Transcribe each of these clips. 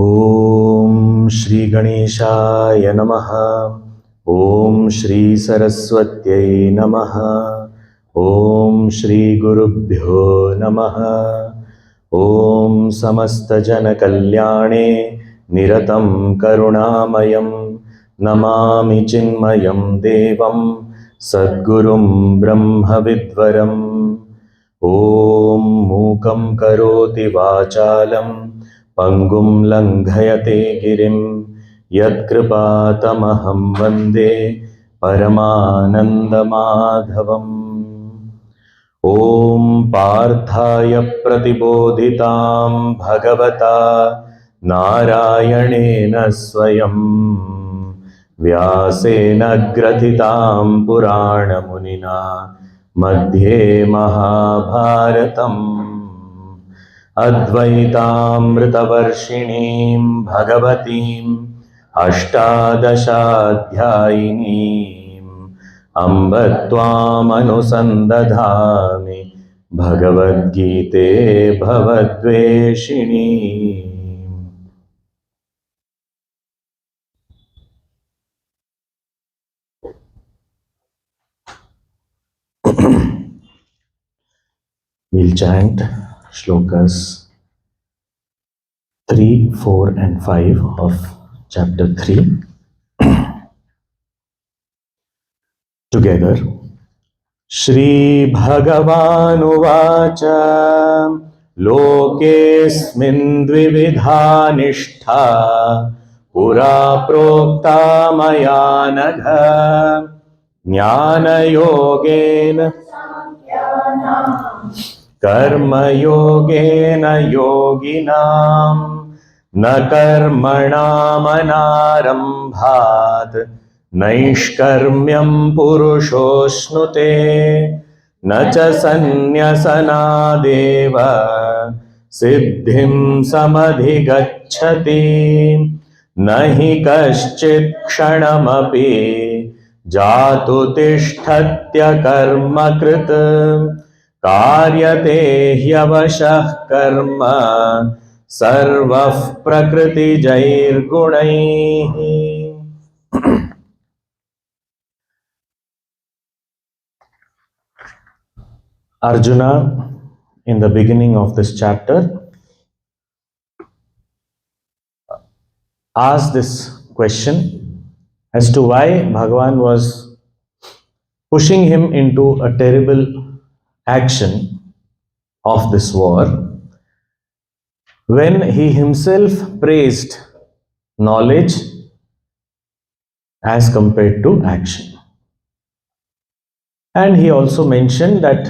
Om Shri Ganeshaya Namaha. Om Shri Saraswatyai Namaha. Om Shri Gurubhyo Namaha. Om Samasta Jana Kalyane Niratam Karunamayam Namami Chinmayam Devam Sadgurum Brahma Vidvaram. Om Mukam Karoti Vachalam Pangum Langhayate Girim Yatkripatamaham Vande Paramananda Madhavam. Om Parthaya Pratibodhitam Bhagavata Narayanena Swayam Vyasena Gratitam Purana Munina Madhye Mahabharatam Advaitamritavarshiniim Bhagavatim Ashtadashadhyayinim Amba Tvam Anusandadhami Bhagavad Gite Bhavadveshinim. We'll chant shlokas 3, 4 and 5 of chapter 3 together. Shri Bhagavan Uvacha Lokesmin Dvividha Nishtha Pura Prokta Maya Nagha Jnana Yogena Karma Yogena Yoginam Na Karmanam Anarambhat Naishkarmyam Purushosnute Na Cha Sanyasana Deva Siddhim Samadhigacchati Nahi Kaschit Kshanamapi Jatu Tishthatya Karma Krita Karyate Hyavashah Karma Sarvah Prakriti Jair Gunaihi. Arjuna, in the beginning of this chapter, asked this question as to why Bhagavan was pushing him into a terrible action of this war when he himself praised knowledge as compared to action. And he also mentioned that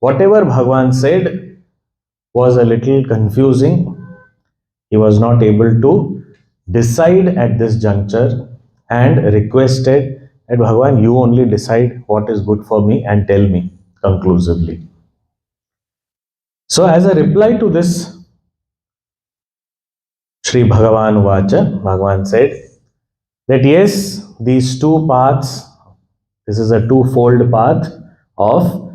whatever Bhagavan said was a little confusing. He was not able to decide at this juncture and requested that Bhagavan, you only decide what is good for me and tell me conclusively. So as a reply to this, Shri Bhagavan Vacha, Bhagavan said that yes, these two paths, this is a twofold path of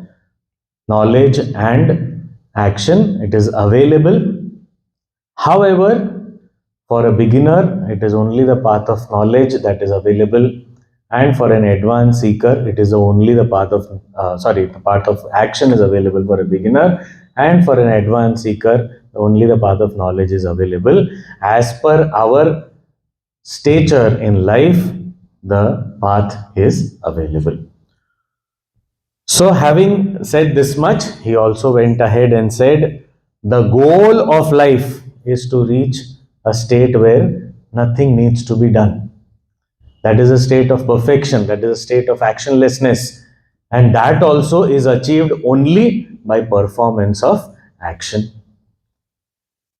knowledge and action. It is available. However, for a beginner, it is only the path of knowledge that is available, and for an advanced seeker, it is only the path of the path of action is available for a beginner, and for an advanced seeker, only the path of knowledge is available. As per our stature in life, the path is available. So having said this much, he also went ahead and said, the goal of life is to reach a state where nothing needs to be done. That is a state of perfection. That is a state of actionlessness. And that also is achieved only by performance of action.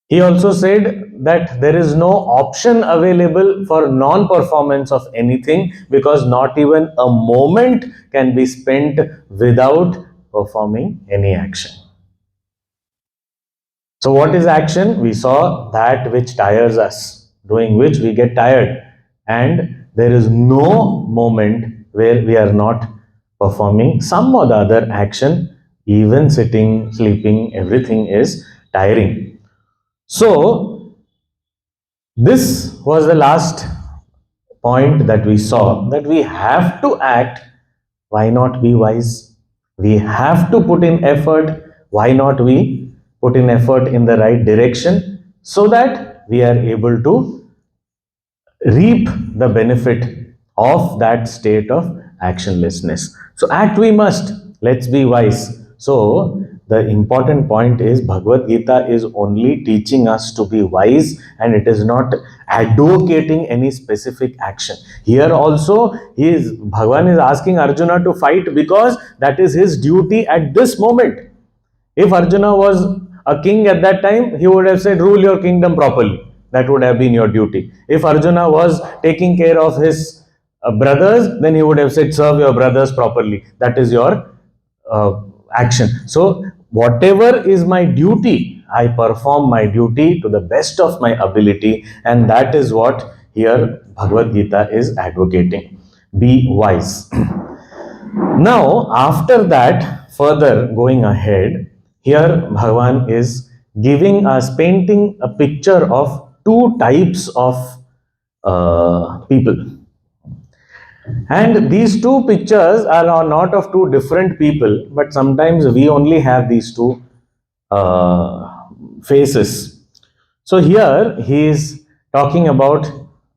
He also said that there is no option available for non-performance of anything, because not even a moment can be spent without performing any action. So what is action? We saw that which tires us, doing which we get tired. And there is no moment where we are not performing some or the other action. Even sitting, sleeping, everything is tiring. So this was the last point that we saw, that we have to act. Why not be wise? We have to put in effort. Why not we put in effort in the right direction, so that we are able to reap the benefit of that state of actionlessness. So act we must. Let's be wise. So the important point is, Bhagavad Gita is only teaching us to be wise, and it is not advocating any specific action. Here also, Bhagavan is asking Arjuna to fight because that is his duty at this moment. If Arjuna was a king at that time, he would have said, rule your kingdom properly. That would have been your duty. If Arjuna was taking care of his brothers, then he would have said, serve your brothers properly. That is your action. So whatever is my duty, I perform my duty to the best of my ability, and that is what here Bhagavad Gita is advocating. Be wise. Now, after that, further going ahead, here Bhagavan is giving us, painting a picture of two types of people. And these two pictures are not of two different people, but sometimes we only have these two faces. So here he is talking about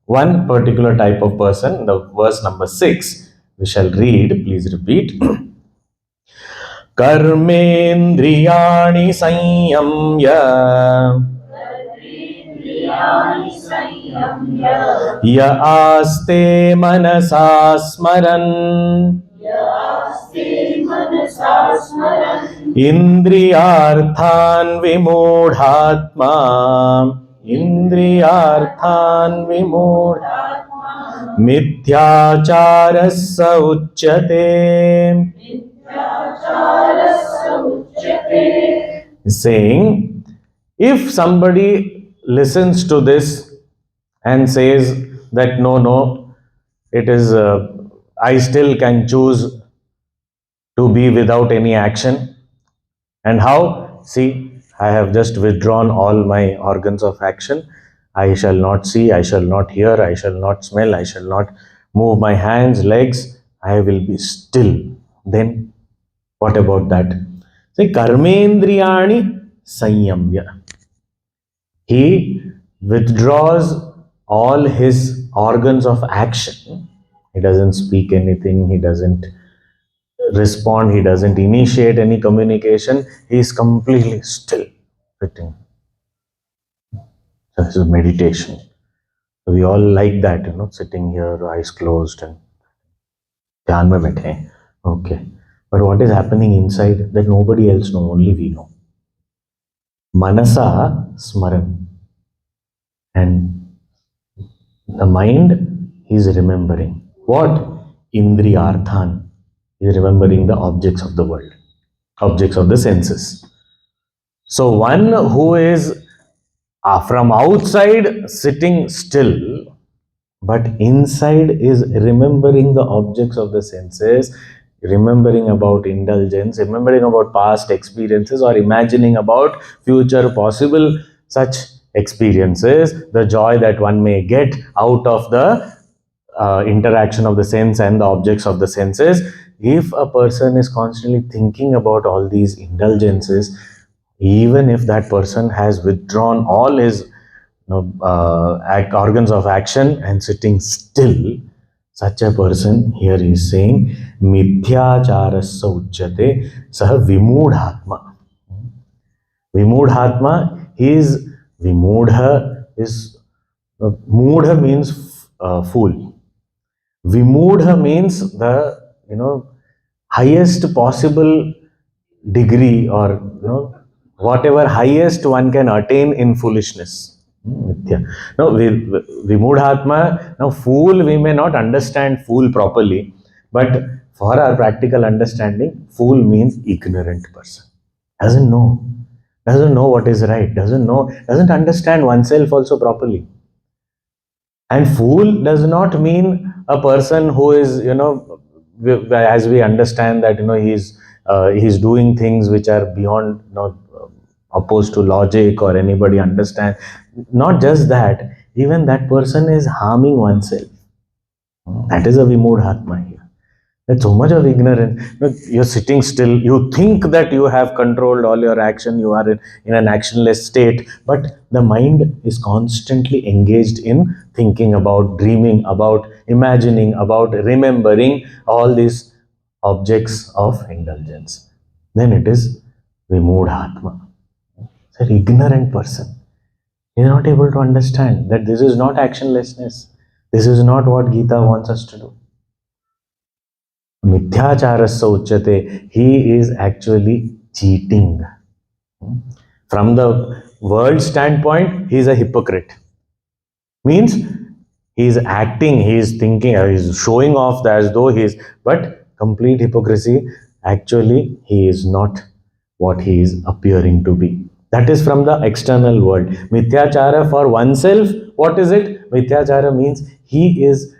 one particular type of person. The verse number 6, we shall read, please repeat. Karmendriyani sanyamya ya aste manasa smaran indriyarthan vimudhatma mithyacharasya uchyate. Saying, if somebody listens to this and says that no, it is I still can choose to be without any action. And how? See, I have just withdrawn all my organs of action. I shall not see, I shall not hear, I shall not smell, I shall not move my hands, legs. I will be still. Then what about that? Say, karmendriyani sanyamya. He withdraws all his organs of action. He doesn't speak anything, he doesn't respond, he doesn't initiate any communication. He is completely still, sitting. So this is meditation. So we all like that, sitting here, eyes closed and dhyan mein baithe. Okay. But what is happening inside, that nobody else knows, only we know. Manasa smaran. And the mind is remembering. What? Indriyarthan. He is remembering the objects of the world, objects of the senses. So one who is from outside sitting still, but inside is remembering the objects of the senses, remembering about indulgence, remembering about past experiences, or imagining about future possible such experiences, the joy that one may get out of the interaction of the sense and the objects of the senses. If a person is constantly thinking about all these indulgences, even if that person has withdrawn all his organs of action and sitting still, such a person, here is saying, mithyacharasya uchyate saha vimudhatma. Vimudhatma, he is vimudha, is Moodha means fool. Vimudha means the highest possible degree, or whatever highest one can attain in foolishness. Mithya. No, Vimudhatma, now fool, we may not understand fool properly, but for our practical understanding, fool means ignorant person. Doesn't know what is right, doesn't understand oneself also properly. And fool does not mean a person who is, as we understand that, he's doing things which are beyond, opposed to logic or anybody understand. Not just that, even that person is harming oneself. That is a Vimudhatma here. There's so much of ignorance. You're sitting still, you think that you have controlled all your action, you are in an actionless state, but the mind is constantly engaged in thinking about, dreaming about, imagining about, remembering all these objects of indulgence. Then it is Vimudhatma. It's an ignorant person. He is not able to understand that this is not actionlessness. This is not what Gita wants us to do. Mithyacharasya uchyate, he is actually cheating. From the world standpoint, he is a hypocrite. Means he is acting, he is thinking, he is showing off as though he is, but complete hypocrisy. Actually, he is not what he is appearing to be. That is from the external world. Mithyachara for oneself, what is it? Mithyachara means he is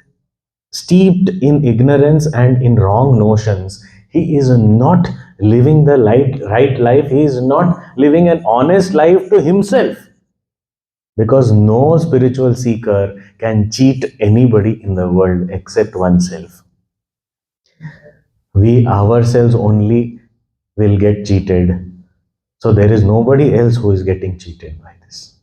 steeped in ignorance and in wrong notions. He is not living the right life. He is not living an honest life to himself. Because no spiritual seeker can cheat anybody in the world except oneself. We ourselves only will get cheated. So there is nobody else who is getting cheated by this.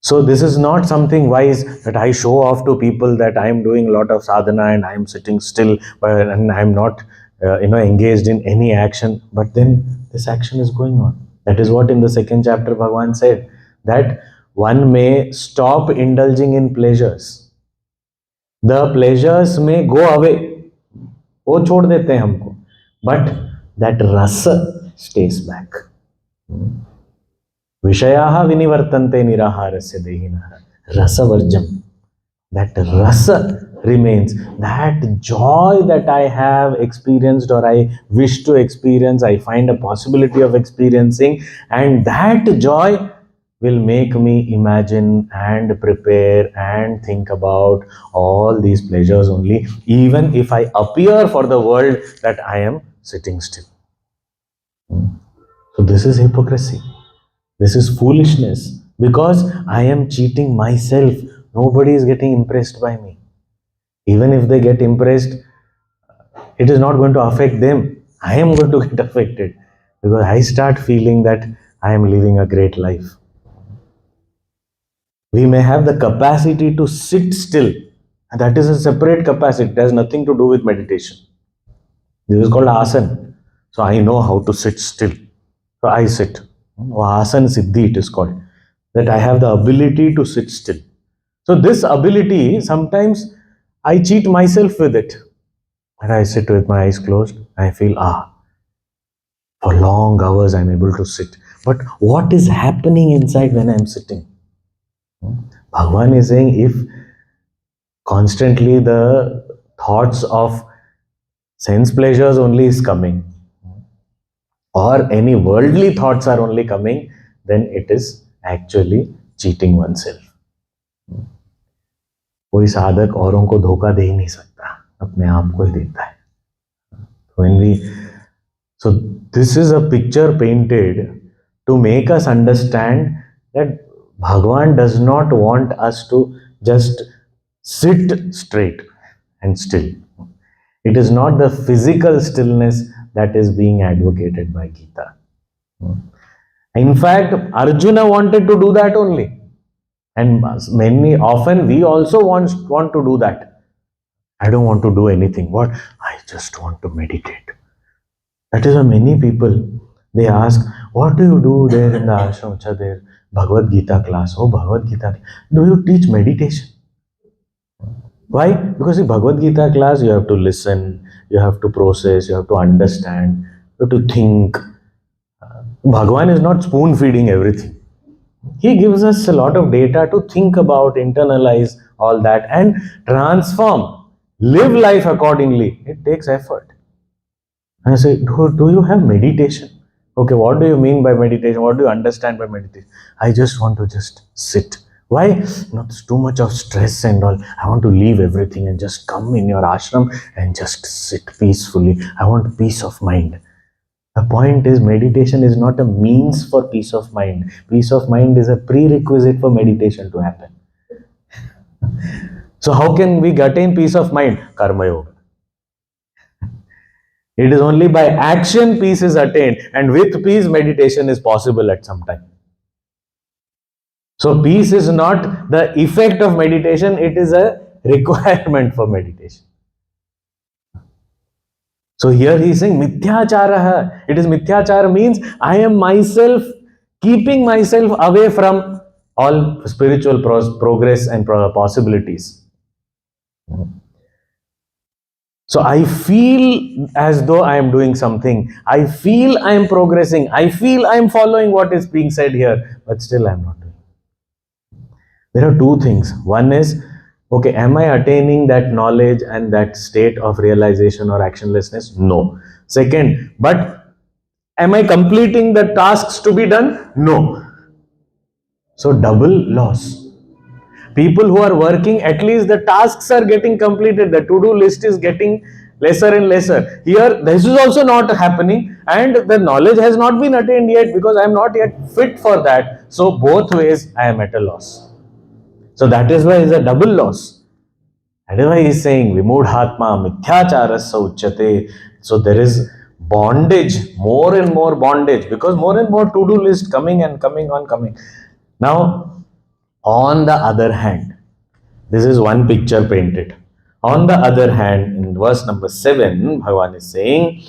So this is not something wise that I show off to people that I am doing a lot of sadhana and I am sitting still and I am not engaged in any action. But then this action is going on. That is what in the second chapter Bhagwan said, that one may stop indulging in pleasures. The pleasures may go away. वो छोड़ देते हैं हमको. But that rasa stays back. Vishayaha vinivartante niraharasya dehinah. Rasavarjam. That rasa remains. That joy that I have experienced or I wish to experience, I find a possibility of experiencing, and that joy will make me imagine and prepare and think about all these pleasures only, even if I appear for the world that I am sitting still. So this is hypocrisy. This is foolishness, because I am cheating myself. Nobody is getting impressed by me. Even if they get impressed, it is not going to affect them. I am going to get affected, because I start feeling that I am living a great life. We may have the capacity to sit still, and that is a separate capacity. It has nothing to do with meditation. This is called asana. So I know how to sit still. So I sit. Asana siddhi it is called. That I have the ability to sit still. So this ability, sometimes I cheat myself with it. And I sit with my eyes closed. I feel, for long hours I am able to sit. But what is happening inside when I am sitting? Bhagwan is saying, if constantly the thoughts of sense pleasures only is coming, or any worldly thoughts are only coming, then it is actually cheating oneself. कोई साधक औरों को धोखा दे ही नहीं सकता, अपने आप को ही देता है. So this is a picture painted to make us understand that Bhagwan does not want us to just sit straight and still. It is not the physical stillness that is being advocated by Gita. In fact, Arjuna wanted to do that only. And often we also want to do that. I don't want to do anything. What? I just want to meditate. That is why many people, they ask, what do you do there in the ashram? There Bhagavad Gita class. Oh, Bhagavad Gita. Do you teach meditation? Why? Because in Bhagavad Gita class, you have to listen, you have to process, you have to understand, you have to think. Bhagwan is not spoon feeding everything. He gives us a lot of data to think about, internalize all that, and transform, live life accordingly. It takes effort. And I say, do you have meditation? Okay, what do you mean by meditation? What do you understand by meditation? I just want to just sit. Why? Not too much of stress and all. I want to leave everything and just come in your ashram and just sit peacefully. I want peace of mind. The point is, meditation is not a means for peace of mind. Peace of mind is a prerequisite for meditation to happen. So how can we attain peace of mind? Karma yoga. It is only by action peace is attained, and with peace meditation is possible at some time. So peace is not the effect of meditation, it is a requirement for meditation. So here he is saying mithyachara. It is mithyachara means I am myself keeping myself away from all spiritual progress and possibilities. So I feel as though I am doing something. I feel I am progressing. I feel I am following what is being said here, but still I am not doing. There are two things. One is, okay, am I attaining that knowledge and that state of realization or actionlessness? No. Second, but am I completing the tasks to be done? No. So double loss. People who are working, at least the tasks are getting completed. The to-do list is getting lesser and lesser. Here, this is also not happening, and the knowledge has not been attained yet because I am not yet fit for that. So both ways, I am at a loss. So that is why it's a double loss. That is why he is saying, Vimudhatma mithyacharasya uchyate. So there is bondage, more and more bondage, because more and more to-do list coming and coming on coming. Now, on the other hand, this is one picture painted. On the other hand, in verse number 7, Bhagavan is saying,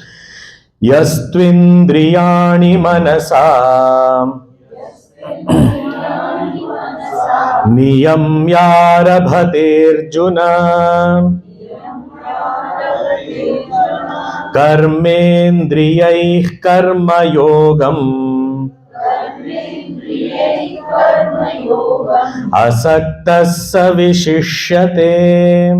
Yastvindriyani manasa niyamyarabhaterjuna karmendriyaih karma yogam asaktasya vishishyate.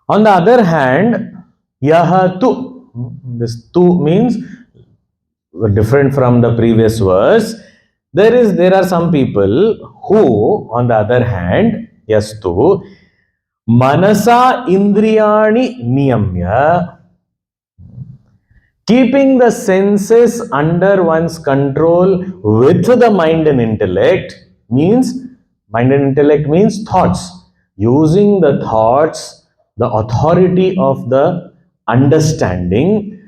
On the other hand, yaha tu, this tu means different from the previous verse. There are some people who, on the other hand, yastu, manasa indriyani niyamya, keeping the senses under one's control with the mind and intellect means thoughts. Using the thoughts, the authority of the understanding,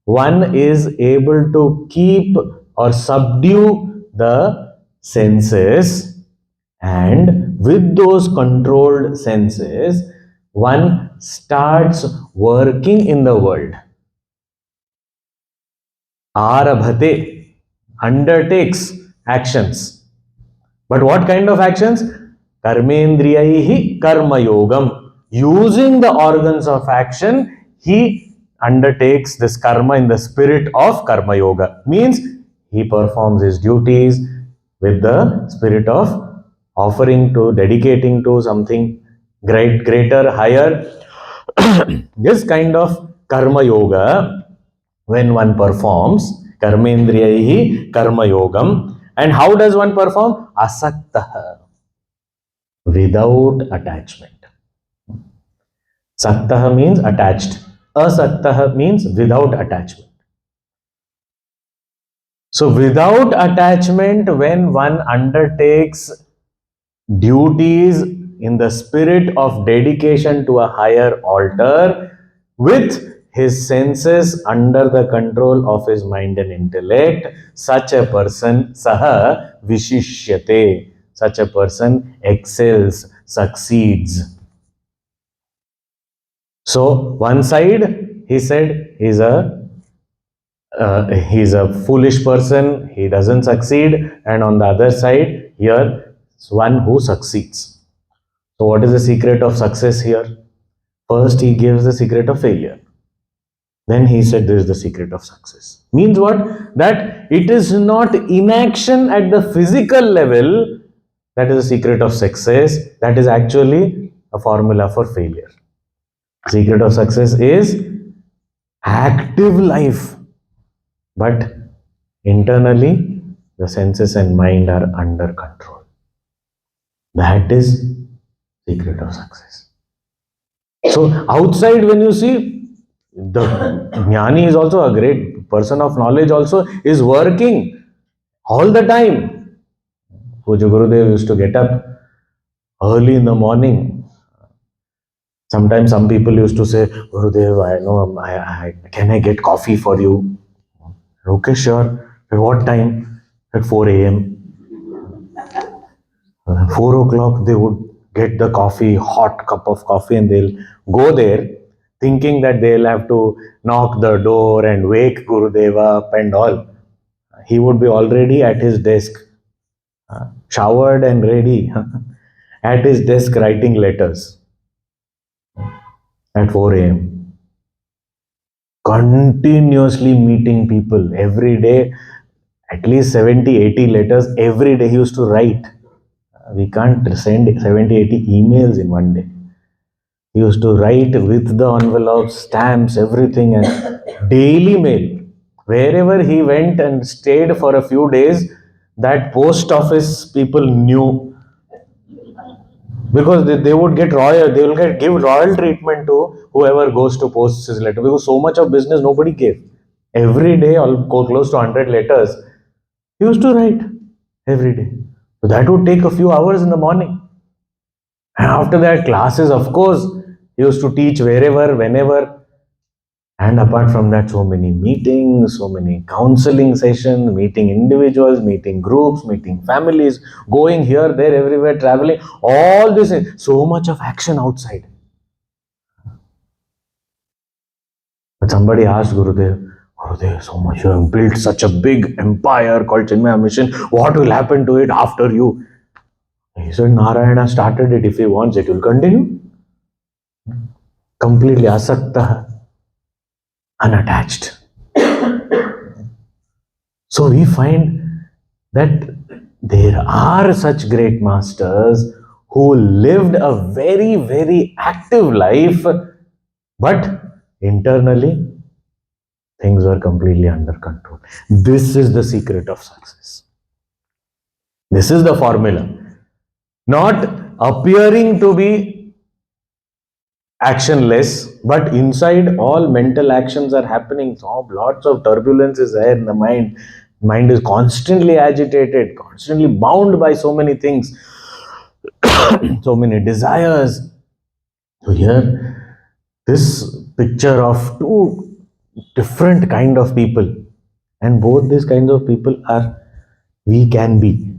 one is able to keep or subdue the senses, and with those controlled senses, one starts working in the world. Arabhate, undertakes actions. But what kind of actions? Karmendriyaihi karma yogam. Using the organs of action, he undertakes this karma in the spirit of karma yoga. Means he performs his duties with the spirit of offering to, dedicating to something greater, higher. This kind of karma yoga, when one performs, karmendriyaihi karma yogam. And how does one perform? Asaktaha, without attachment. Saktaha means attached. Asaktaha means without attachment. So without attachment, when one undertakes duties in the spirit of dedication to a higher altar, with his senses under the control of his mind and intellect, such a person, saha vishishyate, such a person excels, succeeds. So one side, he said, is a he's a foolish person, he doesn't succeed, and on the other side, here, is one who succeeds. So, what is the secret of success here? First, he gives the secret of failure. Then he said, this is the secret of success. Means what? That it is not inaction at the physical level that is the secret of success. That is actually a formula for failure. Secret of success is active life, but internally the senses and mind are under control. That is secret of success. So outside, when you see, the jnani is also a great person of knowledge, also is working all the time. Puja Gurudev used to get up early in the morning. Sometimes some people used to say, Gurudev, I know, can I get coffee for you? Okay, sure. At what time? At 4 a.m. 4 o'clock, they would get the coffee, hot cup of coffee, and they'll go there thinking that they'll have to knock the door and wake Gurudev up and all. He would be already at his desk, showered and ready, at his desk writing letters at 4 a.m. Continuously meeting people every day, at least 70, 80 letters every day he used to write. We can't send 70, 80 emails in one day. He used to write with the envelopes, stamps, everything, and daily mail. Wherever he went and stayed for a few days, that post office people knew, because they would get give royal treatment to whoever goes to post his letter, because so much of business nobody gave. Every day, close to 100 letters, he used to write every day. So that would take a few hours in the morning. And after that, classes, of course, he used to teach wherever, whenever. And apart from that, so many meetings, so many counseling sessions, meeting individuals, meeting groups, meeting families, going here, there, everywhere, traveling, all this, so much of action outside. But somebody asked Gurudev, Gurudev, so much you have built such a big empire called Chinmaya Mission, what will happen to it after you? He said, Narayana started it. If he wants, it will continue. Completely asakta, unattached. So we find that there are such great masters who lived a very, very active life, but internally things were completely under control. This is the secret of success. This is the formula. Not appearing to be actionless, but inside all mental actions are happening. So lots of turbulence is there in the mind. Mind is constantly agitated, constantly bound by so many things, so many desires. So here, this picture of two different kind of people, and both these kinds of people are we can be.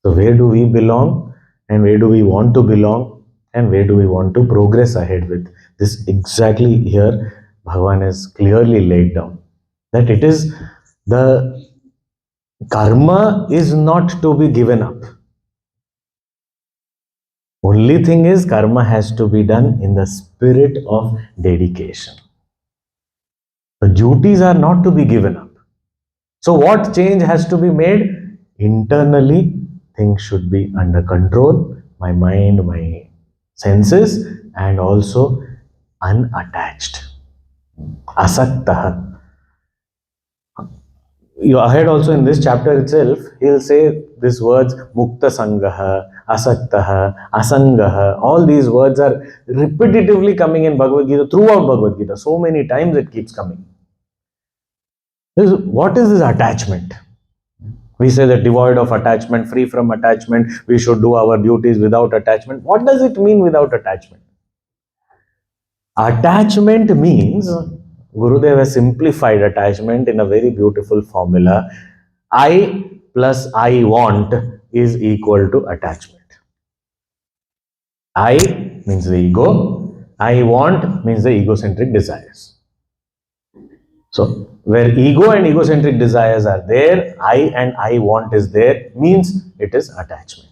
So where do we belong, and where do we want to belong, and where do we want to progress ahead with? This exactly here Bhagavan has clearly laid down, that it is the karma is not to be given up. Only thing is, karma has to be done in the spirit of dedication. The duties are not to be given up. So what change has to be made? Internally, things should be under control. My mind, my senses, and also unattached. Asaktaha. You ahead also in this chapter itself, he'll say these words, Mukta Sangaha, Asaktaha, Asangaha. All these words are repetitively coming in Bhagavad Gita, throughout Bhagavad Gita. So many times it keeps coming. What is this attachment? We say that devoid of attachment, free from attachment, we should do our duties without attachment. What does it mean without attachment? Attachment means, Gurudev has simplified attachment in a very beautiful formula. I plus I want is equal to attachment. I means the ego. I want means the egocentric desires. So where ego and egocentric desires are there, I and I want is there, means it is attachment.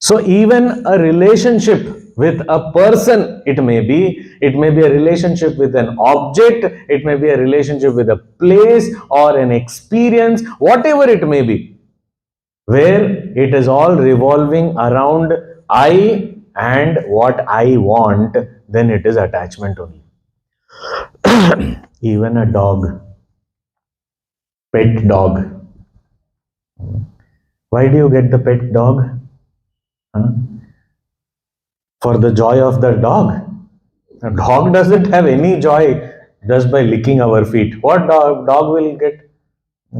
So even a relationship with a person, it may be a relationship with an object, it may be a relationship with a place or an experience, whatever it may be, where it is all revolving around I and what I want, then it is attachment only. Even a dog, pet dog. Why do you get the pet dog? Huh? For the joy of the dog. A dog doesn't have any joy just by licking our feet. What dog will get?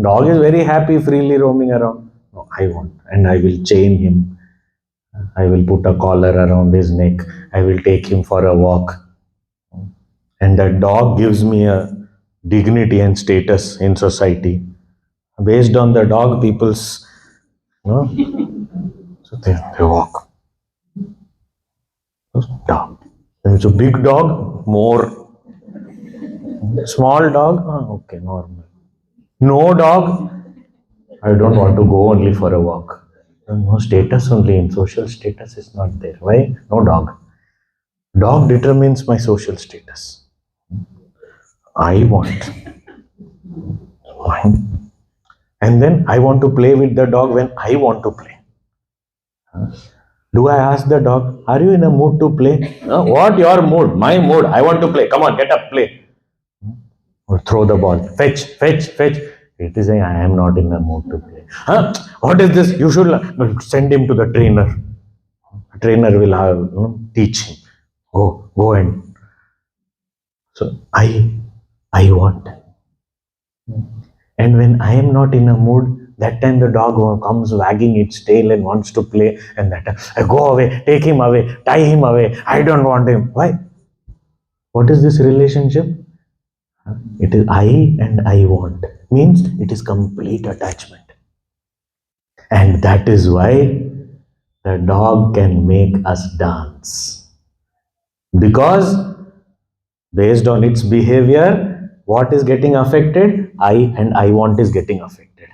Dog is very happy freely roaming around. No, I want, and I will chain him. I will put a collar around his neck. I will take him for a walk. And that dog gives me a dignity and status in society. Based on the dog, people's, so they walk. Dog. It's a big dog, more. Small dog, okay, normal. No dog, I don't want to go only for a walk. No status only, in social status is not there. Why? No dog. Dog determines my social status. I want. And then I want to play with the dog when I want to play. Do I ask the dog, are you in a mood to play? What your mood? My mood. I want to play. Come on, get up, play. Or throw the ball. Fetch, fetch, fetch. It is saying, I am not in a mood to play. What is this? You should send him to the trainer. The trainer will teach him. Go and. So I want. And when I am not in a mood, that time the dog comes wagging its tail and wants to play, and that time, go away, take him away, tie him away, I don't want him. Why? What is this relationship? It is I and I want. Means it is complete attachment. And that is why the dog can make us dance. Because based on its behavior, what is getting affected? I and I want is getting affected.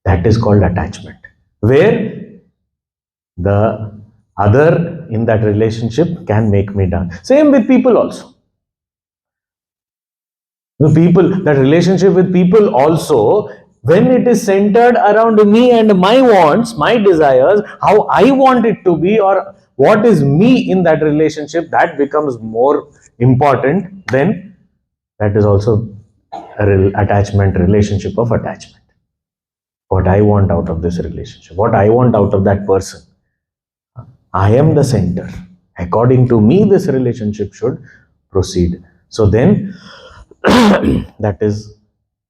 That is called attachment. Where the other in that relationship can make me dance. Same with people also. That relationship with people also, when it is centered around me and my wants, my desires, how I want it to be, or what is me in that relationship, that becomes more important. Then that is also a attachment, relationship of attachment. What I want out of this relationship, what I want out of that person. I am the center. According to me, this relationship should proceed. So then, that is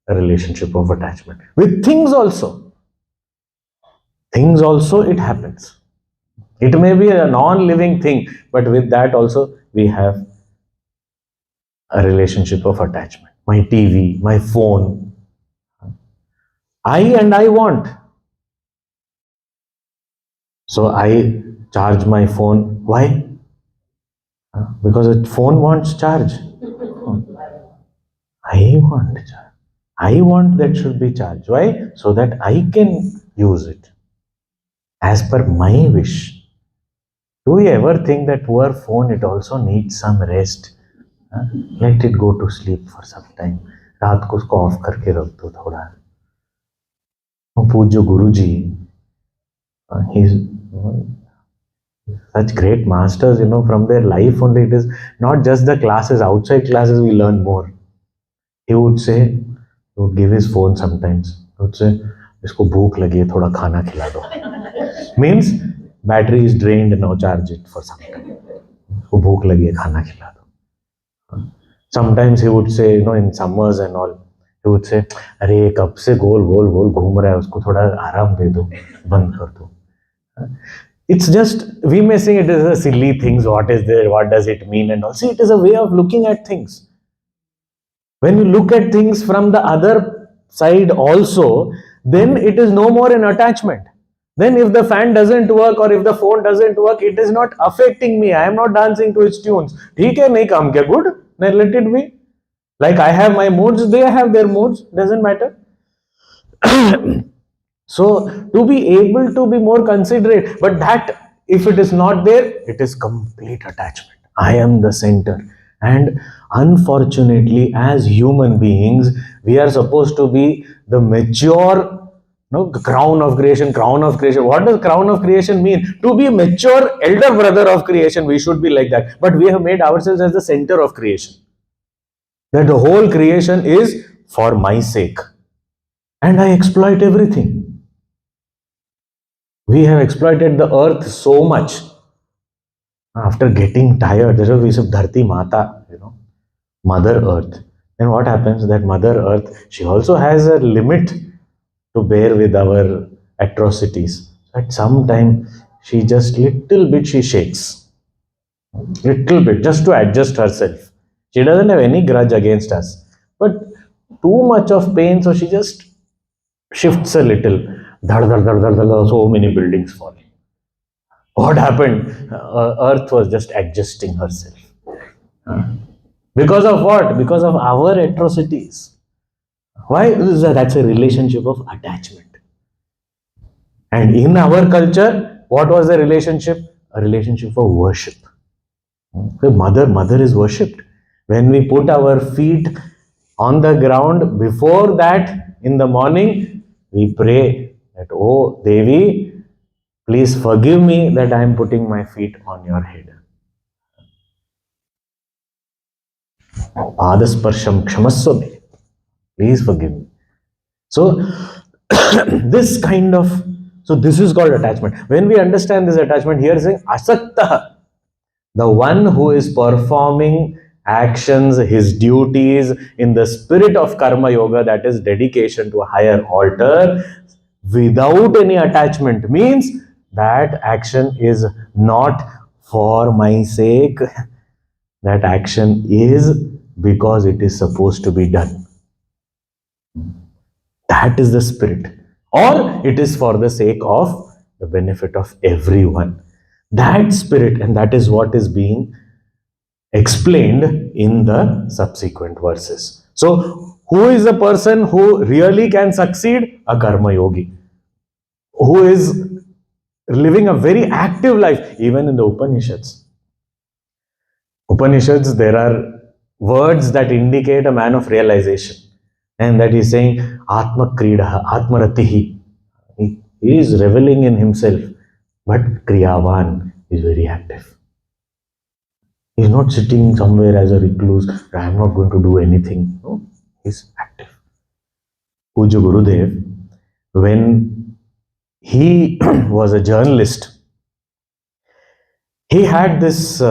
a relationship of attachment. With things also. Things also, it happens. It may be a non-living thing, but with that also, we have a relationship of attachment. My TV, my phone. I and I want. So I charge my phone. Why? Because a phone wants charge. I want charge. I want that should be charged. Why? So that I can use it as per my wish. Do you ever think that poor phone, it also needs some rest? Let it go to sleep for some time. रात को उसको of करके रख दो थोड़ा. पूज्य Guruji, he's such great masters, from their life only. It is not just the classes, outside classes we learn more. He would say, he would give his phone sometimes. He would say, इसको भूख लगी है, थोड़ा खाना खिला दो. Means battery is drained, now charge it for some time. इसको भूख लगी है, खाना खिला दो. Sometimes he would say, in summers and all, he would say, अरे कब से गोल गोल गोल घूम रहा है, उसको थोड़ा आराम दे दो, बंद कर दो. It's just, we may say it is a silly things, what is there, what does it mean, and all. See, it is a way of looking at things. When you look at things from the other side also, then it is no more an attachment. Then if the fan doesn't work or if the phone doesn't work, it is not affecting me. I am not dancing to its tunes. ठीक है, नहीं काम किया, good. Then let it be. Like I have my moods, they have their moods, doesn't matter. So to be able to be more considerate, but that if it is not there, it is complete attachment. I am the center. And unfortunately, as human beings, we are supposed to be the mature, no, crown of creation, crown of creation. What does crown of creation mean? To be a mature elder brother of creation, we should be like that. But we have made ourselves as the center of creation. That the whole creation is for my sake. And I exploit everything. We have exploited the earth so much. After getting tired, there is we say Dharti Mata, Mother Earth. Then what happens? That Mother Earth, she also has a limit to bear with our atrocities. At some time, she just little bit she shakes, little bit, just to adjust herself. She doesn't have any grudge against us, but too much of pain, so she just shifts a little. Dhar, dhar, dhar, dhar, dhar, so many buildings fall. What happened? Earth was just adjusting herself. Because of what? Because of our atrocities. Why? That's a relationship of attachment. And in our culture, what was the relationship? A relationship of worship. The mother is worshipped. When we put our feet on the ground, before that, in the morning, we pray that, oh Devi, please forgive me that I am putting my feet on your head. Padasparsham kshamasva me. Please forgive me. So, this kind of, so this is called attachment. When we understand this attachment, here is saying asakta, the one who is performing actions, his duties in the spirit of karma yoga, that is dedication to a higher altar, without any attachment, means that action is not for my sake. That action is because it is supposed to be done. That is the spirit. Or it is for the sake of the benefit of everyone. That spirit, and that is what is being explained in the subsequent verses. So, who is the person who really can succeed? A karma yogi, who is living a very active life, even in the Upanishads. Upanishads, there are words that indicate a man of realization, and that is saying Atma Kridaha, Atmaratihi. He is reveling in himself, but Kriyavan is very active. He is not sitting somewhere as a recluse, I am not going to do anything. No, he is active. Puja Gurudev, when he was a journalist, he had this,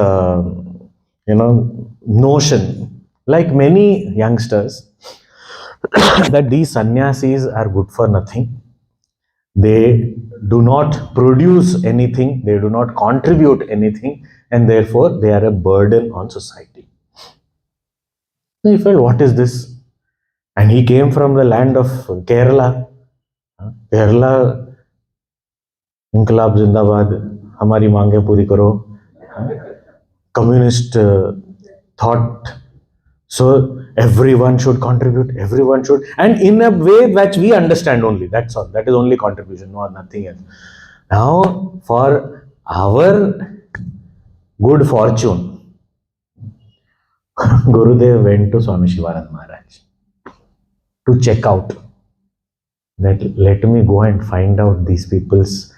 notion, like many youngsters, that these sannyasis are good for nothing. They do not produce anything, they do not contribute anything, and therefore they are a burden on society. So he felt, what is this? And he came from the land of Kerala. Kerala, Inqilab Zindabad, Hamari Mange Puri Karo. Communist thought. So everyone should contribute, everyone should, and in a way which we understand only. That's all. That is only contribution, no, nothing else. Now, for our good fortune, Gurudev went to Swami Shivananda Maharaj to check out that, let me go and find out these people's,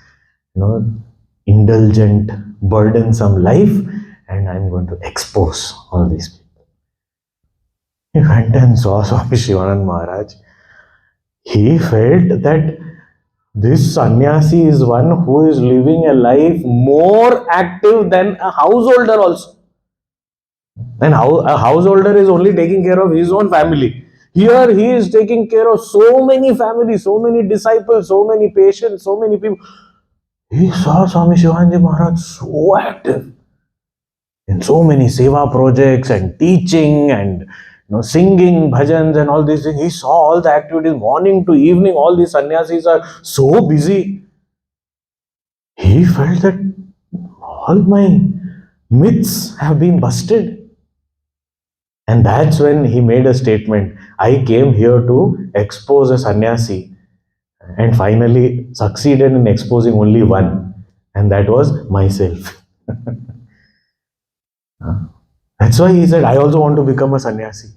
indulgent, burdensome life, and I'm going to expose all these people. He went and saw Swami Shivananda Maharaj. He felt that this sannyasi is one who is living a life more active than a householder also. And a householder is only taking care of his own family. Here he is taking care of so many families, so many disciples, so many patients, so many people. He saw Swami Shivananda Maharaj so active in so many seva projects and teaching and singing bhajans and all these things. He saw all the activities, morning to evening, all these sannyasis are so busy. He felt that all my myths have been busted. And that's when he made a statement, I came here to expose a sannyasi, and finally succeeded in exposing only one, and that was myself. That's why he said, I also want to become a sannyasi.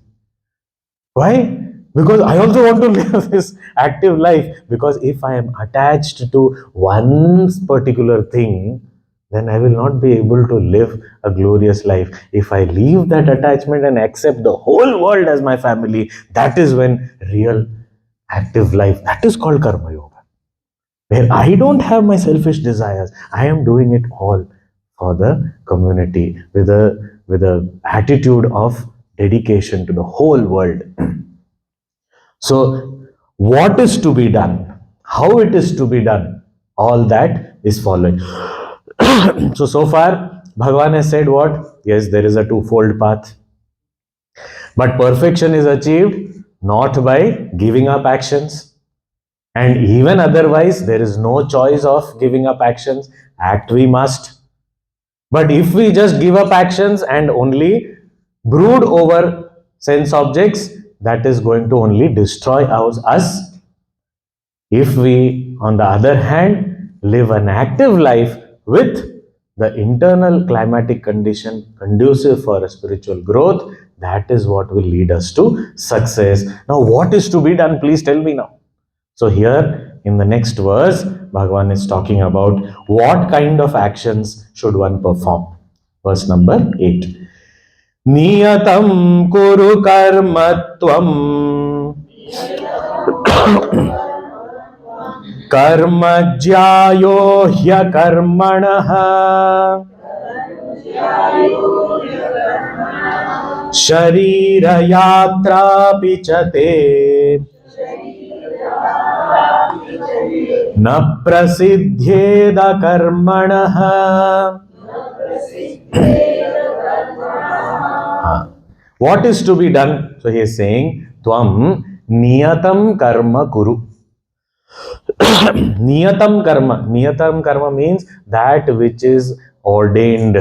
Why? Because I also want to live this active life. Because if I am attached to one particular thing, then I will not be able to live a glorious life. If I leave that attachment and accept the whole world as my family, that is when real active life, that is called karma yoga. Where I don't have my selfish desires, I am doing it all for the community with a attitude of dedication to the whole world. So, what is to be done? How it is to be done? All that is following. So far, Bhagavan has said what? Yes, there is a twofold path. But perfection is achieved not by giving up actions. And even otherwise, there is no choice of giving up actions. Act we must. But if we just give up actions and only brood over sense objects, that is going to only destroy us. If we, on the other hand, live an active life with the internal climatic condition conducive for a spiritual growth, that is what will lead us to success. Now, what is to be done? Please tell me now. So here in the next verse, Bhagavan is talking about what kind of actions should one perform. Verse number 8. Niyatam kuru karmatvam karmajyayo hyakarmanah sharira yatra pichate na prasidhyeda karmanah. What is to be done? So he is saying, Tvam niyatam karma kuru. Niyatam karma. Niyatam karma means that which is ordained,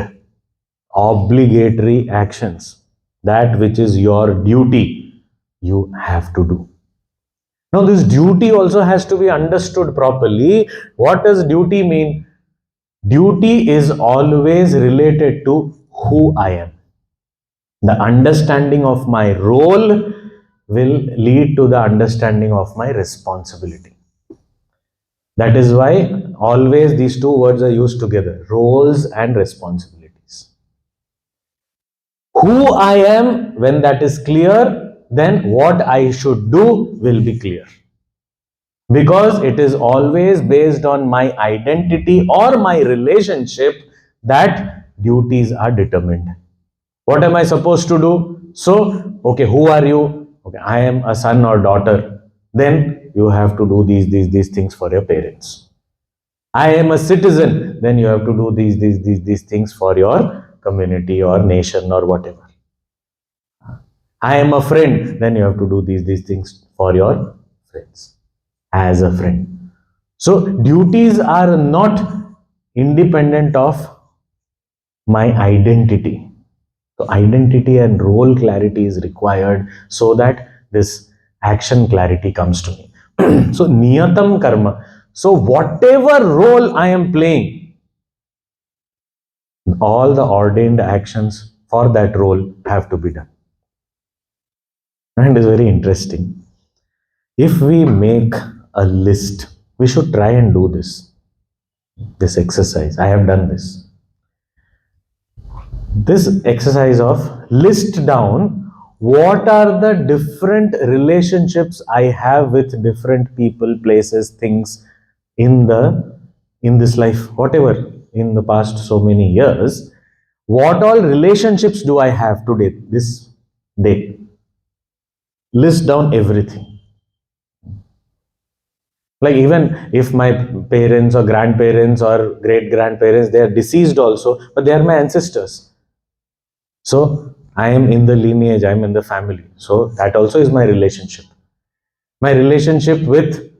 obligatory actions. That which is your duty, you have to do. Now this duty also has to be understood properly. What does duty mean? Duty is always related to who I am. The understanding of my role will lead to the understanding of my responsibility. That is why always these two words are used together, roles and responsibilities. Who I am, when that is clear, then what I should do will be clear. Because it is always based on my identity or my relationship that duties are determined. What am I supposed to do? So, okay, who are you? Okay, I am a son or daughter. Then you have to do these things for your parents. I am a citizen. Then you have to do these things for your community or nation or whatever. I am a friend. Then you have to do these things for your friends as a friend. So duties are not independent of my identity. So identity and role clarity is required so that this action clarity comes to me. So niyatam karma. So whatever role I am playing, all the ordained actions for that role have to be done. And it is very interesting. If we make a list, we should try and do this exercise. I have done this. This exercise of list down what are the different relationships I have with different people, places, things in this life, whatever, in the past so many years. What all relationships do I have today, this day? List down everything. Like even if my parents or grandparents or great-grandparents, they are deceased also, but they are my ancestors. So I am in the lineage, I am in the family. So that also is my relationship. My relationship with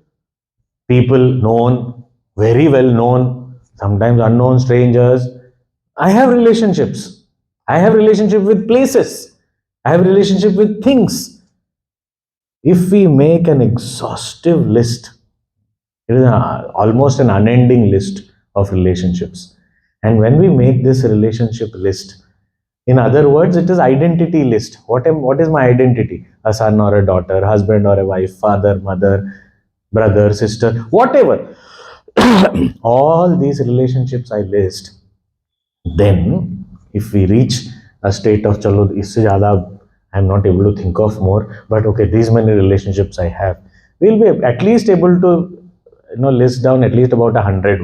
people known, very well known, sometimes unknown strangers. I have relationships. I have relationship with places. I have relationship with things. If we make an exhaustive list, it is almost an unending list of relationships. And when we make this relationship list, in other words, it is identity list. What is my identity? A son or a daughter, husband or a wife, father, mother, brother, sister, whatever. All these relationships I list. Then, if we reach a state of chalo, isse zyada I'm not able to think of more, but okay, these many relationships I have, we'll be at least able to list down at least about 100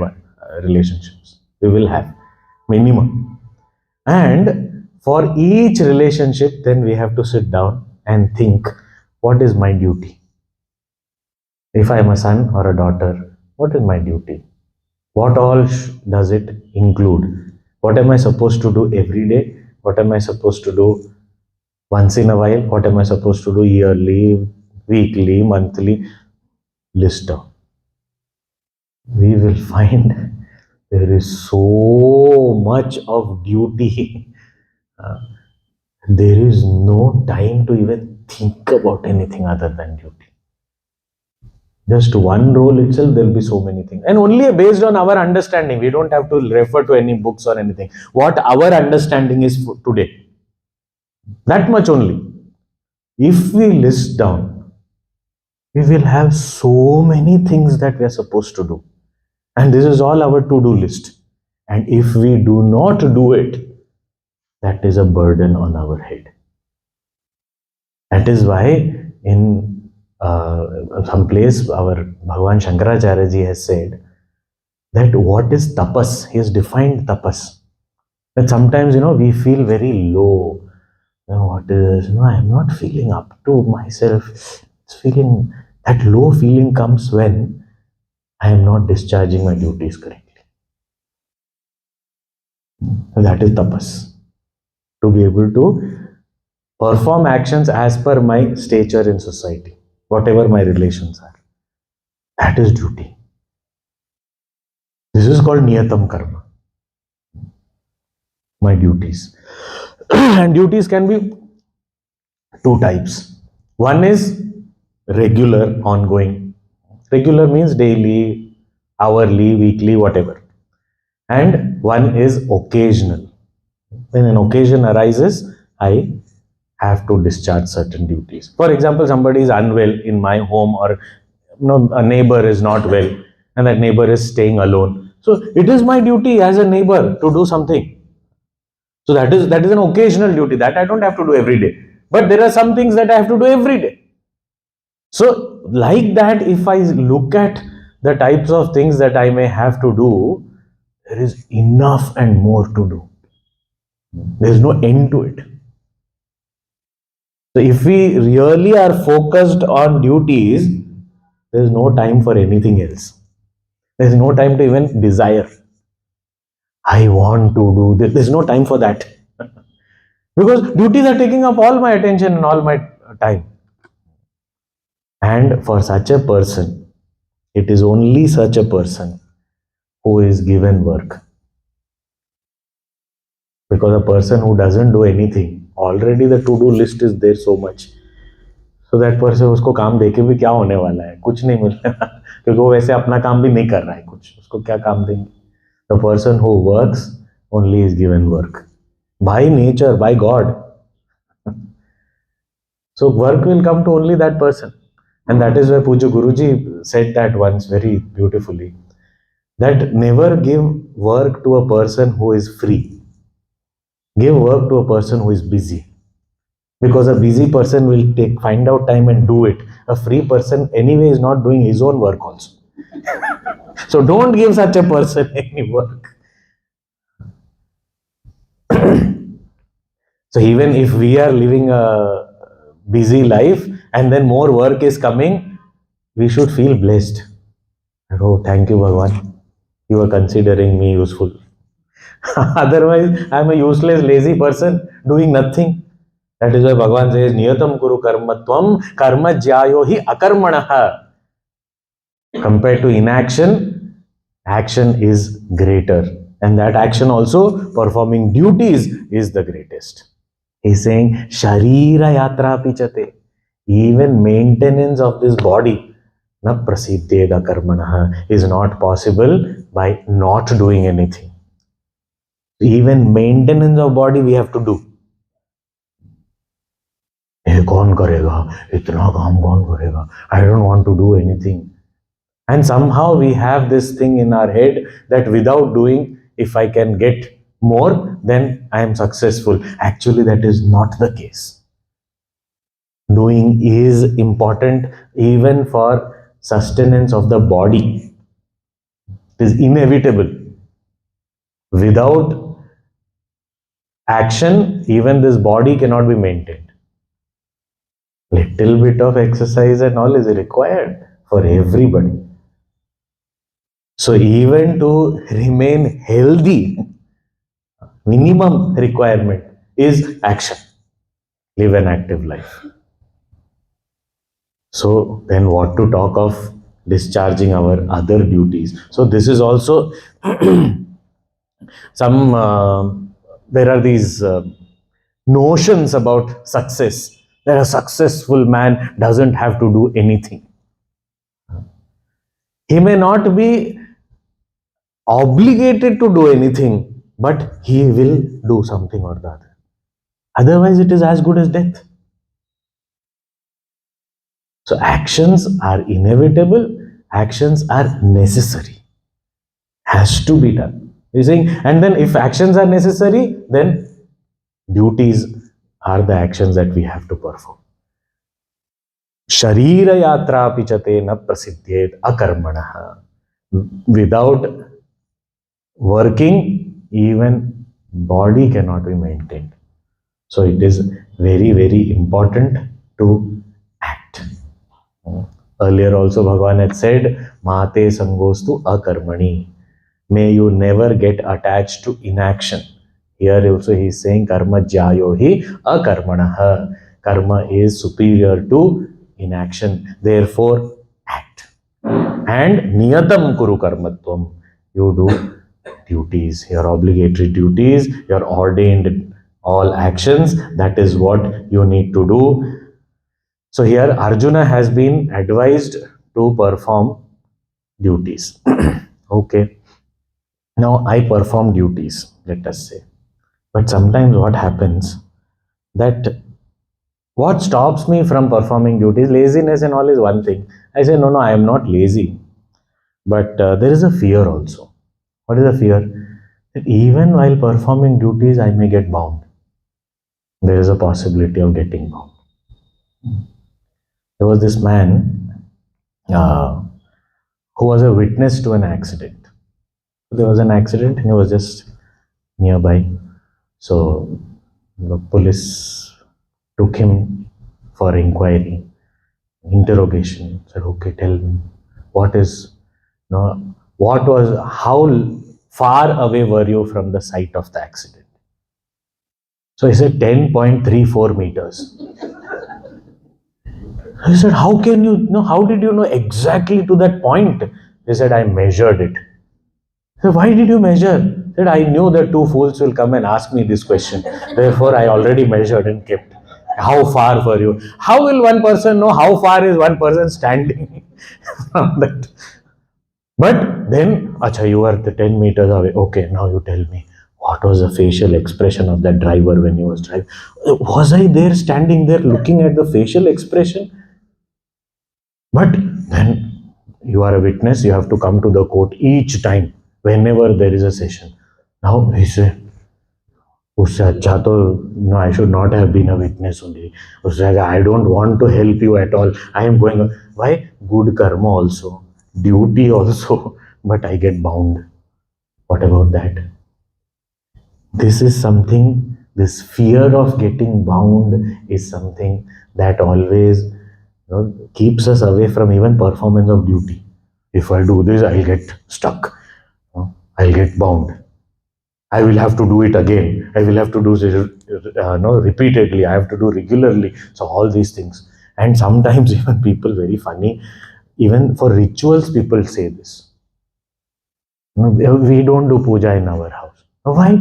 relationships we will have minimum. And for each relationship, then we have to sit down and think, what is my duty? If I am a son or a daughter, what is my duty? What all does it include? What am I supposed to do every day? What am I supposed to do once in a while? What am I supposed to do yearly, weekly, monthly? List down. We will find there is so much of duty. There is no time to even think about anything other than duty. Just one role itself, there will be so many things. And only based on our understanding. We don't have to refer to any books or anything. What our understanding is today. That much only. If we list down, we will have so many things that we are supposed to do. And this is all our to-do list. And if we do not do it, that is a burden on our head. That is why in some place our Bhagwan Shankaracharya Ji has said that what is tapas? He has defined tapas. That sometimes, we feel very low. What is, I am not feeling up to myself. It's feeling, that low feeling comes when I am not discharging my duties correctly. That is tapas. To be able to perform actions as per my stature in society, whatever my relations are. That is duty. This is called niyatam karma. My duties. And duties can be two types. One is regular, ongoing. Regular means daily, hourly, weekly, whatever. And one is occasional. When an occasion arises, I have to discharge certain duties. For example, somebody is unwell in my home, or a neighbor is not well and that neighbor is staying alone. So it is my duty as a neighbor to do something. So that is an occasional duty that I don't have to do every day. But there are some things that I have to do every day. So like that, if I look at the types of things that I may have to do, there is enough and more to do. There is no end to it. So if we really are focused on duties, there is no time for anything else. There is no time to even desire. I want to do this. There is no time for that. Because duties are taking up all my attention and all my time. And for such a person, it is only such a person who is given work. Because a person who doesn't do anything, already the to-do list is there so much. So that person, उसको काम देके भी क्या होने वाला है? कुछ नहीं मिलने वाला, क्योंकि वो वैसे अपना काम भी नहीं कर रहा है कुछ, उसको क्या काम देंगे? The person who works only is given work. By nature, by God. So work will come to only that person. And that is why Puja Guruji said that once very beautifully, that never give work to a person who is free. Give work to a person who is busy. Because a busy person will find out time and do it. A free person anyway is not doing his own work also. So don't give such a person any work. So even if we are living a busy life and then more work is coming, we should feel blessed. Oh, thank you, Bhagwan. You are considering me useful. Otherwise, I am a useless, lazy person doing nothing. That is why Bhagwan says, Niyatam kuru karmatvam karma jyayo hi akarmanaha. Compared to inaction, action is greater. And that action also, performing duties, is the greatest. He's saying, Sharira yatra pichate. Even maintenance of this body, na prasiddheda karmanaha, is not possible by not doing anything. Even maintenance of body we have to do. ये कौन करेगा इतना काम कौन करेगा I don't want to do anything and somehow we have this thing in our head that without doing if I can get more then I am successful. Actually that is not the case. Doing is important even for sustenance of the body. It is inevitable. Without action even this body cannot be maintained. Little bit of exercise and all is required for everybody. So even to remain healthy, minimum requirement is action. Live an active life. So then what to talk of discharging our other duties? So this is also there are these notions about success. That a successful man doesn't have to do anything. He may not be obligated to do anything, but he will do something or the other. Otherwise, it is as good as death. So actions are inevitable, actions are necessary. Has to be done. You're saying, and then if actions are necessary, then duties are the actions that we have to perform. Sharira yatra pichate na prasiddhyet akarmanaha. Without working, even body cannot be maintained. So it is very, very important to act. Earlier also Bhagwan had said, Mate sangostu akarmani. May you never get attached to inaction. Here also he is saying karma jyayo hi akarmanaha. Karma is superior to inaction. Therefore, act. And niyatam kuru karmatvam. You do duties, your obligatory duties, your ordained all actions. That is what you need to do. So here Arjuna has been advised to perform duties. Okay. Now I perform duties, let us say. But sometimes what happens that what stops me from performing duties, laziness and all is one thing. I say, no, I am not lazy. But there is a fear also. What is the fear? That even while performing duties, I may get bound. There is a possibility of getting bound. There was this man who was a witness to an accident. There was an accident and he was just nearby. So the police took him for inquiry, interrogation. Said, okay, tell me, how far away were you from the site of the accident? So he said 10.34 meters. He said, how did you know exactly to that point? He said, I measured it. So why did you measure? He said, I knew that two fools will come and ask me this question. Therefore, I already measured and kept. How far were you? How will one person know how far is one person standing from that? But then, acha, you were 10 meters away. Okay, now you tell me. What was the facial expression of that driver when he was driving? Was I there, standing there, looking at the facial expression? But then you are a witness, you have to come to the court each time, whenever there is a session. Now he said, no, I should not have been a witness only. I don't want to help you at all. I am going. Why? Good karma also, duty also, but I get bound. What about that? This is something, this fear of getting bound is something that always keeps us away from even performance of duty. If I do this, I'll get stuck. I'll get bound. I will have to do it again. I will have to do this repeatedly. I have to do regularly. So all these things. And sometimes even people, very funny, even for rituals, people say this. We don't do puja in our house. Why?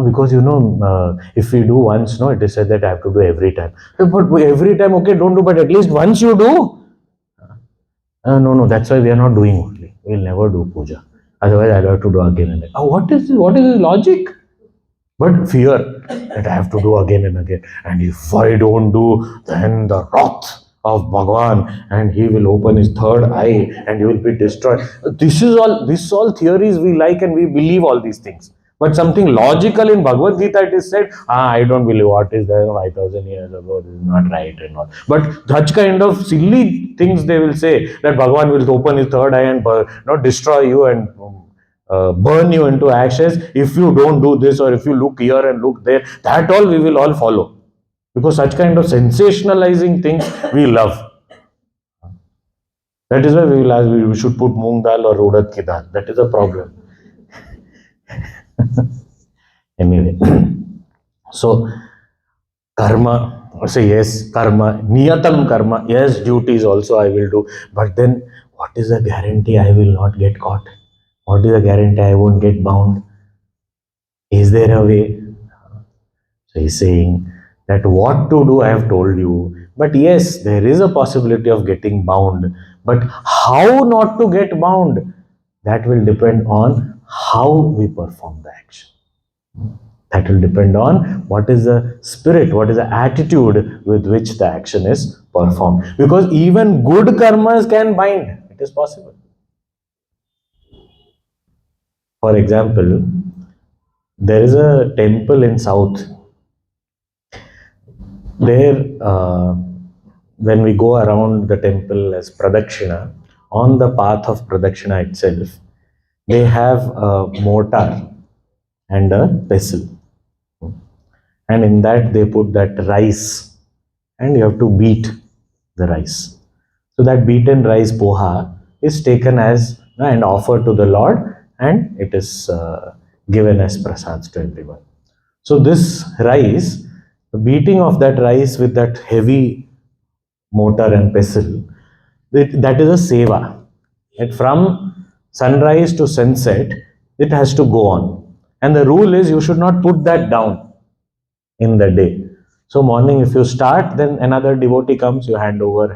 Because if we do once, no, it is said that I have to do every time. But every time, okay, don't do, but at least once you do. No, that's why we are not doing only. We'll never do puja. Otherwise, I'll have to do again and again. What is this? What is this logic? But fear that I have to do again and again. And if I don't do, then the wrath of Bhagwan, and he will open his third eye and you will be destroyed. This is all theories we like, and we believe all these things. But something logical in Bhagavad Gita, it is said, I don't believe what is there 5,000 years ago, this is not right and all. But such kind of silly things they will say, that Bhagwan will open his third eye and not destroy you and burn you into ashes if you don't do this, or if you look here and look there. That all we will all follow, because such kind of sensationalizing things we love. That is why we will ask, we should put moong dal or urad ki dal. That is a problem. Anyway, so karma, say yes, karma, niyatam karma, yes, duties also I will do. But then, what is the guarantee I will not get caught? What is the guarantee I won't get bound? Is there a way? So he's saying that what to do I have told you. But yes, there is a possibility of getting bound. But how not to get bound? That will depend on how we perform the action. That will depend on what is the spirit, what is the attitude with which the action is performed. Because even good karmas can bind. It is possible. For example, there is a temple in South. There, when we go around the temple as Pradakshina, on the path of Pradakshina itself, they have a mortar and a pestle. And in that they put that rice, and you have to beat the rice. So that beaten rice poha is taken as and offered to the Lord, and it is given as prasads to everyone. So this rice, the beating of that rice with that heavy mortar and pestle, that is a seva. From sunrise to sunset, it has to go on. And the rule is you should not put that down in the day. So morning, if you start, then another devotee comes, you hand over,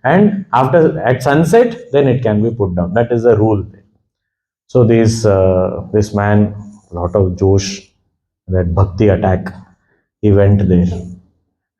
and after at sunset, then it can be put down. That is the rule. So this man, lot of Josh, that bhakti attack, he went there,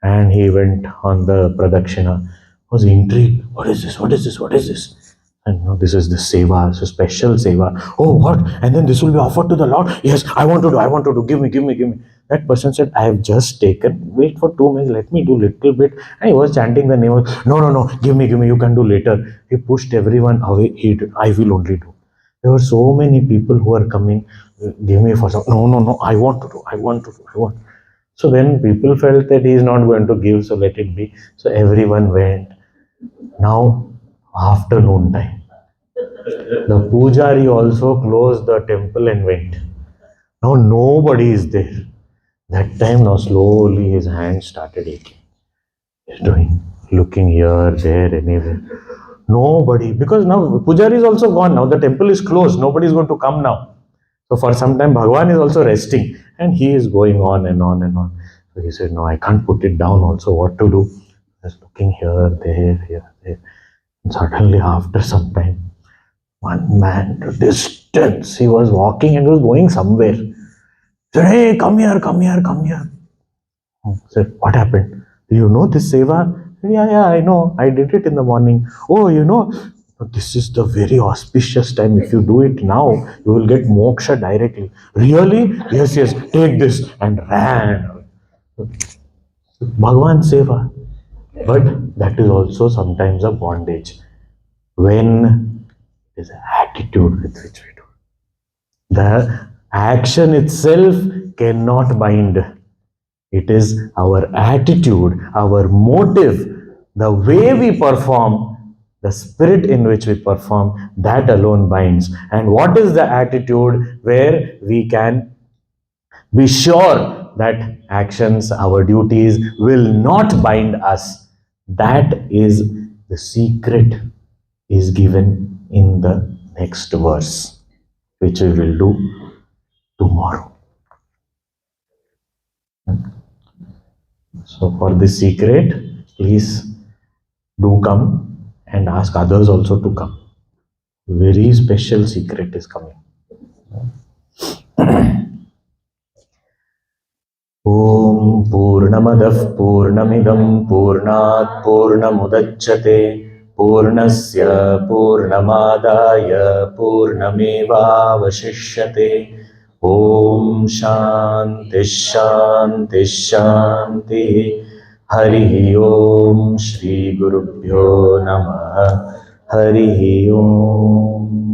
and he went on the Pradakshina, was intrigued. What is this? What is this? What is this? And no, this is the seva, so special seva. Oh, what? And then this will be offered to the Lord. Yes, I want to do. Give me. That person said, I have just taken. Wait for 2 minutes. Let me do little bit. And he was chanting the name of, no. Give me. You can do later. He pushed everyone away. I will only do. There were so many people who are coming. Give me for some. No. I want to do. So then people felt that he is not going to give, so let it be. So everyone went. Now, afternoon time, the pujari also closed the temple and went. Now nobody is there. That time, now slowly his hands started aching. He's looking here, there, anywhere. Nobody, because now pujari is also gone. Now the temple is closed. Nobody is going to come now. So for some time, Bhagwan is also resting, and he is going on and on. So he said, no, I can't put it down also. What to do? Just looking here, there. And suddenly, after some time, one man to distance, he was walking and was going somewhere. He said, hey, come here. Said, what happened? Do you know this seva? Yeah, I know. I did it in the morning. Oh, this is the very auspicious time. If you do it now, you will get moksha directly. Really? Yes, take this. And ran. Bhagwan seva. But that is also sometimes a bondage. When it is an attitude with which we do. The action itself cannot bind. It is our attitude, our motive, the way we perform, the spirit in which we perform, that alone binds. And what is the attitude where we can be sure that actions, our duties will not bind us? That is the secret is given in the next verse, which we will do tomorrow. So for this secret, please do come and ask others also to come. Very special secret is coming. Om Purnamadah Purnamidam Purnat Purnamudachyate Purnasya Purnamadaya Purnameva Vashishyate. Om Shanti Shanti Shanti. Hari Om Shri Gurubhyo Namaha. Hari Om.